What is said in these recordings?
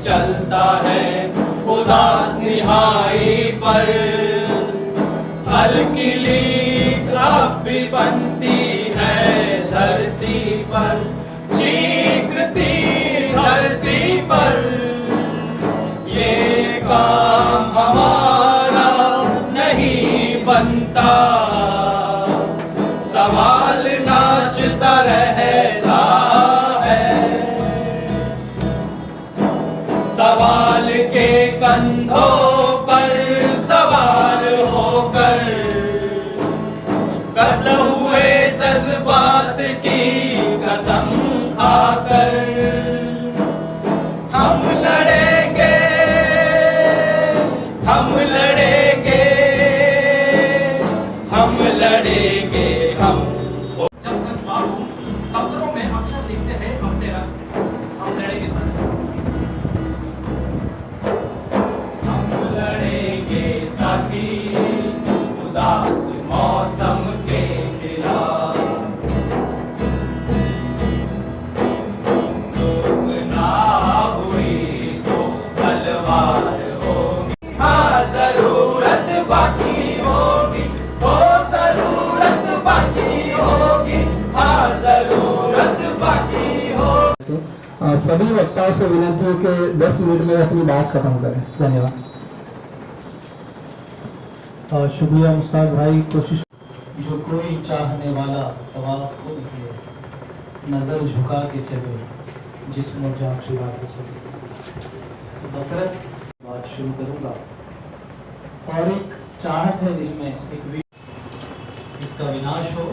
चलता है उदास निहाई पर, हल्की लीक अब भी बनती है धरती पर, चीखती धरती पर। ये काम हमारा नहीं बनता, सवाल नाचता रहता है, सवाल के कंधों पर सवार होकर, कत्ल हुए जज्बात की कसम खाकर, हम लड़ेंगे, हम लड़ेंगे, हम लड़ेंगे हम। जब तक बाबू दफ्तरों में अक्षर लिखते हैं अपने रंग से, हम लड़ेंगे सर, हम लड़ेंगे साथी उदास मौसम के खिलाफ, तुम ना हुई तो तलवार होगी, हाँ जरूरत बाकी होगी, हो जरूरत बाकी होगी, हाँ जरूरत बाकी होगी। सभी वक्ताओं से विनती है कि 10 मिनट में अपनी बात खत्म करें। धन्यवाद। शुक्रिया मुस्ताक भाई। कोशिश जो कोई चाहने वाला तवाफ को निकले, नजर झुका के चले, जिस्म जान छुड़ा के चले। बकरत बात शुरू करूंगा और एक चाहत है दिल में, एक इसका विनाश हो,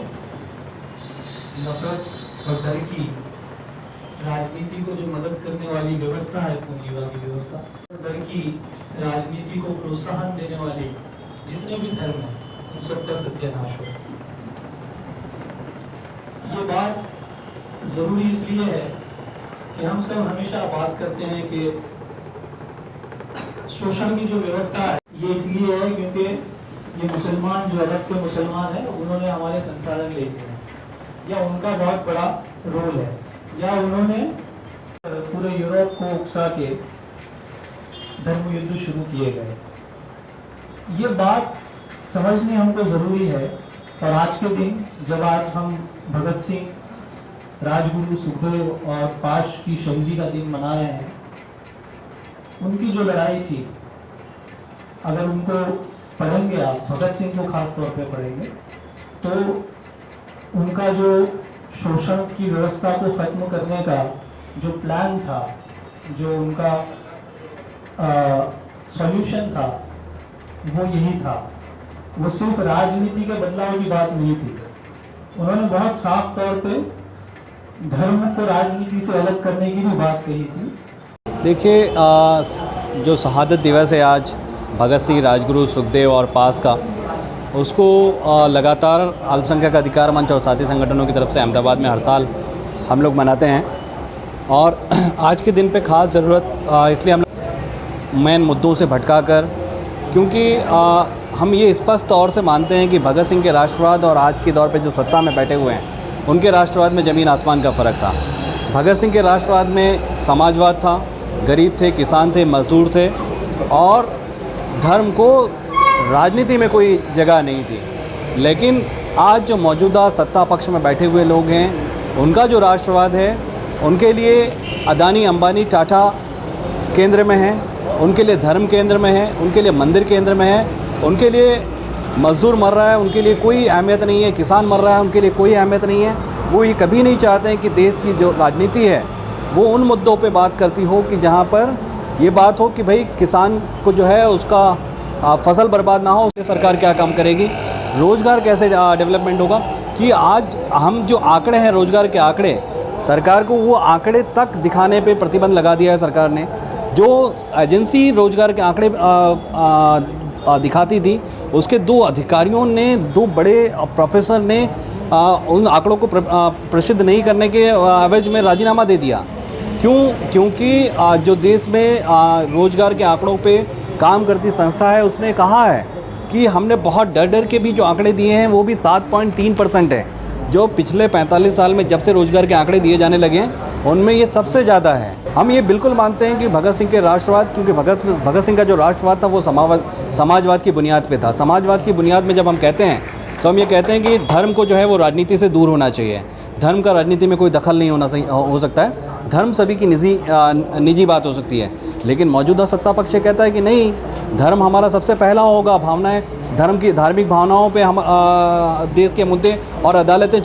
नफरत और डर की राजनीति को जो मदद करने वाली व्यवस्था है, पूंजीवादी व्यवस्था, डर की राजनीति को प्रोत्साहन देने वाले जितने भी धर्म हैं, उन सबका सत्यानाश हो। ये बात जरूरी इसलिए है कि हम सब हमेशा बात करते हैं कि शोषण की जो व्यवस्था है, ये इसलिए है क्योंकि ये मुसलमान जो अरब के मुसलमान हैं, उन्होंने हमारे संसाधन ले लिए हैं, या उनका बहुत बड़ा रोल है, या उन्होंने पूरे यूरोप को उकसा के धर्म युद्ध शुरू किए गए। ये बात समझनी हमको ज़रूरी है। और आज के दिन जब आज हम भगत सिंह, राजगुरु, सुखदेव और पाश की शहीदी का दिन मना रहे हैं, उनकी जो लड़ाई थी, अगर उनको पढ़ेंगे आप, भगत सिंह को खास तौर पे पढ़ेंगे, तो उनका जो शोषण की व्यवस्था को खत्म करने का जो प्लान था, जो उनका सॉल्यूशन था, वो यही था। वो सिर्फ राजनीति के बदलाव की बात नहीं थी, उन्होंने बहुत साफ तौर पे धर्म को राजनीति से अलग करने की भी बात कही थी। देखिए, जो शहादत दिवस है आज भगत सिंह, राजगुरु, सुखदेव और पास का, उसको लगातार अल्पसंख्यक अधिकार मंच और साथी संगठनों की तरफ से अहमदाबाद में हर साल हम लोग मनाते हैं। और आज के दिन पे ख़ास ज़रूरत इसलिए हम मेन मुद्दों से भटका कर, क्योंकि हम ये स्पष्ट तौर से मानते हैं कि भगत सिंह के राष्ट्रवाद और आज के दौर पे जो सत्ता में बैठे हुए हैं, उनके राष्ट्रवाद में ज़मीन आसमान का फ़र्क था। भगत सिंह के राष्ट्रवाद में समाजवाद था, गरीब थे, किसान थे, मजदूर थे, और धर्म को राजनीति में कोई जगह नहीं थी। लेकिन आज जो मौजूदा सत्ता पक्ष में बैठे हुए लोग हैं, उनका जो राष्ट्रवाद है, उनके लिए अदानी, अंबानी, टाटा केंद्र में है, उनके लिए धर्म केंद्र में है, उनके लिए मंदिर केंद्र में है, उनके लिए मज़दूर मर रहा है, उनके लिए कोई अहमियत नहीं है, किसान मर रहा है, उनके लिए कोई अहमियत नहीं है। वो ये कभी नहीं चाहते हैं कि देश की जो राजनीति है वो उन मुद्दों पे बात करती हो कि जहाँ पर ये बात हो कि भाई किसान को जो है उसका फसल बर्बाद ना हो, उसके सरकार क्या काम करेगी, रोज़गार कैसे डेवलपमेंट होगा। कि आज हम जो आंकड़े हैं, रोज़गार के आंकड़े, सरकार को वो आंकड़े तक दिखाने पे प्रतिबंध लगा दिया है सरकार ने। जो एजेंसी रोज़गार के आंकड़े दिखाती थी, उसके 2 अधिकारियों ने, 2 बड़े प्रोफेसर ने उन आंकड़ों को प्रसिद्ध नहीं करने के एवज में राजीनामा दे दिया। क्यों? क्योंकि जो देश में रोज़गार के आंकड़ों पे काम करती संस्था है, उसने कहा है कि हमने बहुत डर डर के भी जो आंकड़े दिए हैं वो भी 7.3% है, जो पिछले 45 साल में जब से रोज़गार के आंकड़े दिए जाने लगे हैं उनमें ये सबसे ज़्यादा है। हम ये बिल्कुल मानते हैं कि भगत सिंह के राष्ट्रवाद, क्योंकि भगत सिंह का जो राष्ट्रवाद था वो समाजवाद की बुनियाद पे था। समाजवाद की बुनियाद में जब हम कहते हैं तो हम ये कहते हैं कि धर्म को जो है वो राजनीति से दूर होना चाहिए। धर्म का राजनीति में कोई दखल नहीं हो सकता है। धर्म सभी की निजी बात हो सकती है, लेकिन मौजूदा सत्ता पक्ष कहता है कि नहीं, धर्म हमारा सबसे पहला होगा। भावनाएं, धर्म की धार्मिक भावनाओं पे हम देश के मुद्दे और अदालतें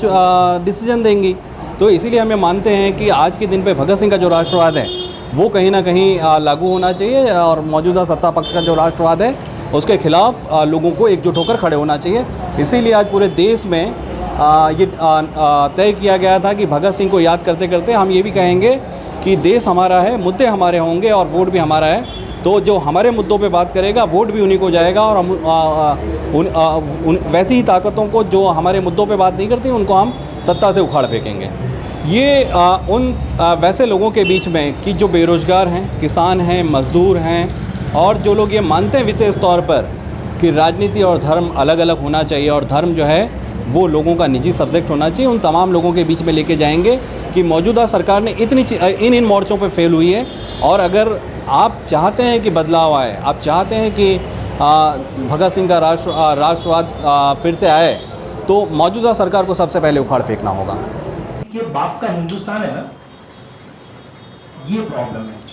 डिसीजन देंगी। तो इसीलिए हम ये मानते हैं कि आज के दिन पे भगत सिंह का जो राष्ट्रवाद है वो कहीं ना कहीं लागू होना चाहिए, और मौजूदा सत्ता पक्ष का जो राष्ट्रवाद है उसके खिलाफ लोगों को एकजुट होकर खड़े होना चाहिए। इसीलिए आज पूरे देश में ये तय किया गया था कि भगत सिंह को याद करते करते हम ये भी कहेंगे कि देश हमारा है, मुद्दे हमारे होंगे और वोट भी हमारा है। तो जो हमारे मुद्दों पे बात करेगा वोट भी उन्हीं को जाएगा, और हम वैसी ही ताकतों को जो हमारे मुद्दों पे बात नहीं करती उनको हम सत्ता से उखाड़ फेंकेंगे। ये वैसे लोगों के बीच में कि जो बेरोज़गार हैं, किसान हैं, मज़दूर हैं, और जो लोग ये मानते हैं विशेष तौर पर कि राजनीति और धर्म अलग अलग होना चाहिए और धर्म जो है वो लोगों का निजी सब्जेक्ट होना चाहिए, उन तमाम लोगों के बीच में लेके जाएंगे कि मौजूदा सरकार ने इन मोर्चों पे फेल हुई है। और अगर आप चाहते हैं कि बदलाव आए, आप चाहते हैं कि भगत सिंह का राष्ट्रवाद फिर से आए, तो मौजूदा सरकार को सबसे पहले उखाड़ फेंकना होगा। कि बाप का हिंदुस्तान है ना, ये प्रॉब्लम है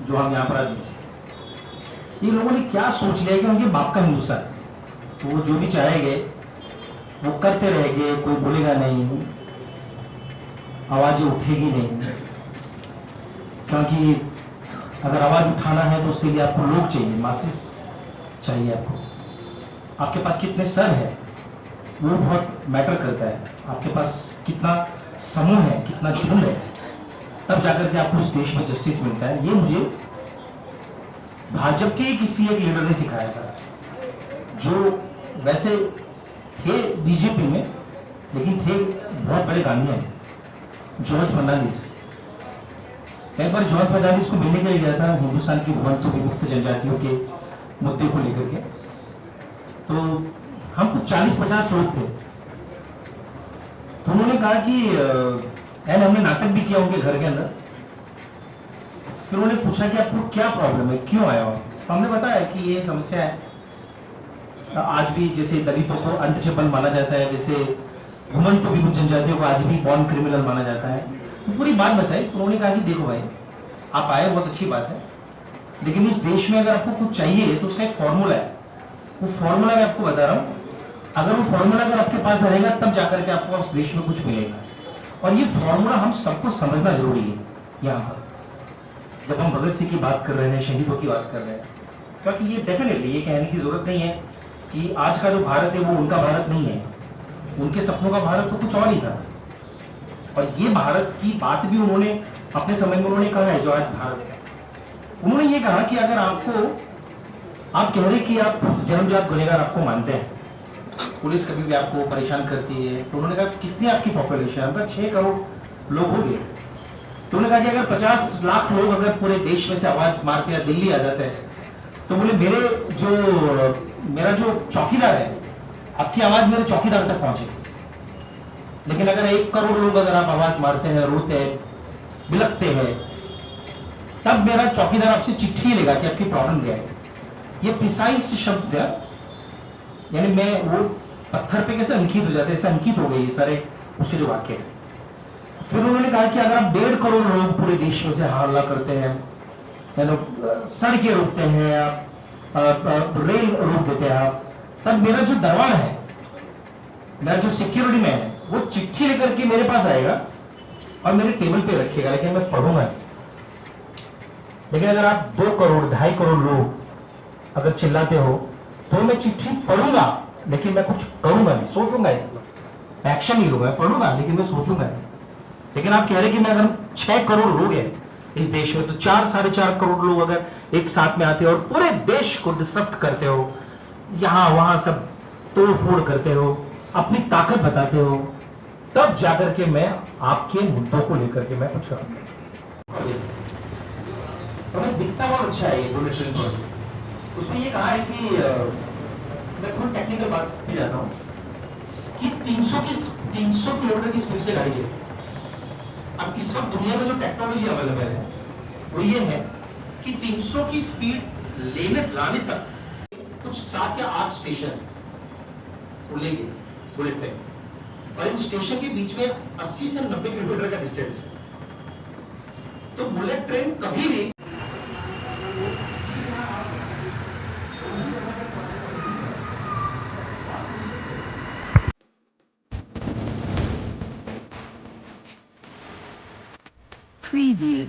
जो हम यहाँ पर आज ये लोगों ने क्या सोच लिया कि उनके बाप का हिंदुस्तान, तो वो जो भी चाहेंगे वो करते रहेंगे, कोई बोलेगा नहीं, आवाजें उठेगी नहीं। क्योंकि अगर आवाज उठाना है तो उसके लिए आपको लोग चाहिए, मासिस चाहिए आपको। आपके पास कितने सर है वो बहुत मैटर करता है। आपके पास कितना समूह है, कितना झुंड है, तब जाकर के आपको इस देश में जस्टिस मिलता है। ये मुझे भाजपा के किसी एक लीडर ने सिखाया था, जो वैसे थे बीजेपी में लेकिन थे बहुत बड़े गांधीयन, जॉर्ज फर्नांडिस। एक बार जॉर्ज फर्नांडिस को मिलने के लिए गया था हिंदुस्तान की भूमध्य विमुक्त जनजातियों के मुद्दे को लेकर के। तो हम कुछ 40-50 लोग थे, तो उन्होंने कहा कि हमने नाटक भी किया उनके घर के अंदर। फिर उन्होंने पूछा कि आपको क्या प्रॉब्लम है, क्यों आया हो? तो हमने बताया कि ये समस्या है, आज भी जैसे दलितों को अनटचेबल माना जाता है, वैसे घुमंतु भी जनजातियों को आज भी बॉर्न क्रिमिनल माना जाता है। तो पूरी बात बताई। तो उन्होंने कहा कि देखो भाई, आप आए बहुत अच्छी बात है, लेकिन इस देश में अगर आपको कुछ चाहिए तो उसका एक फॉर्मूला है। वो फॉर्मूला मैं आपको बता रहा हूँ, अगर वो फॉर्मूला अगर आपके पास रहेगा तब जाकर के आपको उस देश में कुछ मिलेगा। और ये फॉर्मूला हम सबको समझना जरूरी है। यहाँ पर जब हम भगत सिंह की बात कर रहे हैं, शहीदों की बात कर रहे हैं, क्योंकि ये डेफिनेटली ये कहने की जरूरत नहीं है कि आज का जो भारत है वो उनका भारत नहीं है। उनके सपनों का भारत तो कुछ और ही था, और ये भारत की बात भी उन्होंने अपने समय में उन्होंने कहा है जो आज भारत है। उन्होंने ये कहा कि अगर आप कह रहे कि आप जन्मजात गुनहगार आपको मानते हैं, पुलिस कभी भी आपको परेशान करती है, तो उन्होंने कहा कितनी आपकी पॉपुलेशन है? अगर 6 करोड़ लोग हो गए, तो उन्होंने कहा कि अगर 50 लाख लोग अगर पूरे देश में से आवाज मारते हैं, दिल्ली आ जाते हैं, तो बोले मेरा जो चौकीदार है, आपकी आवाज मेरे चौकीदार तक पहुंचे। लेकिन अगर 1 करोड़ लोग अगर आप आवाज मारते हैं, रोते हैं, बिलखते हैं, तब मेरा चौकीदार आपसे चिट्ठी लेगा कि आपकी प्रॉब्लम क्या है। ये प्रिसाइज शब्द है, यानी मैं वो पत्थर पे कैसे अंकित हो जाते हैं, ऐसे अंकित हो गए ये सारे उसके जो वाक्य है। फिर उन्होंने कहा कि अगर आप 1.5 करोड़ लोग पूरे देश में से हल्ला करते हैं, सड़कें रोकते हैं, आप रेल रोक देते हैं आप, तब मेरा जो दरबार है, मेरा जो सिक्योरिटी मैन है, वो चिट्ठी लेकर के मेरे पास आएगा और मेरे टेबल पे रखेगा, लेकिन मैं पढ़ूंगा। लेकिन अगर आप 2 करोड़ 2.5 करोड़ लोग अगर चिल्लाते हो तो मैं चिट्ठी पढ़ूंगा, लेकिन मैं कुछ करूंगा नहीं, सोचूंगा, एक्शन नहीं लूंगा, पढ़ूंगा लेकिन मैं सोचूंगा नहीं। लेकिन आप कह रहे कि मैं अगर 6 करोड़ लोग हैं इस देश में, तो 4-4.5 करोड़ लोग अगर एक साथ में आते हो और पूरे देश को डिस्टर्ब करते हो, यहां वहां सब तोड़ फोड़ करते हो, अपनी ताकत बताते हो, तब जाकर के मैं आपके मुद्दों को लेकर के मैं कुछ करूंगा। दिखता बहुत अच्छा है ये बुलेटिन पर। उसमें ये कहा है कि मैं थोड़ी टेक्निकल बात पे जाता हूँ कि 300 किलोमीटर की स्पीड से गाड़ी चलती है। अब इस वक्त दुनिया में जो टेक्नोलॉजी अवेलेबल है वो ये है कि 300 की स्पीड लाने तक कुछ 7 या 8 स्टेशन खुलेंगे बुलेट ट्रेन, और इन स्टेशन के बीच में 80 से 90 किलोमीटर का डिस्टेंस है। तो बुलेट ट्रेन कभी भी Preview.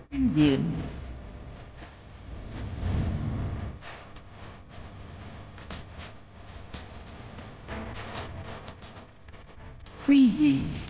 Preview. Preview.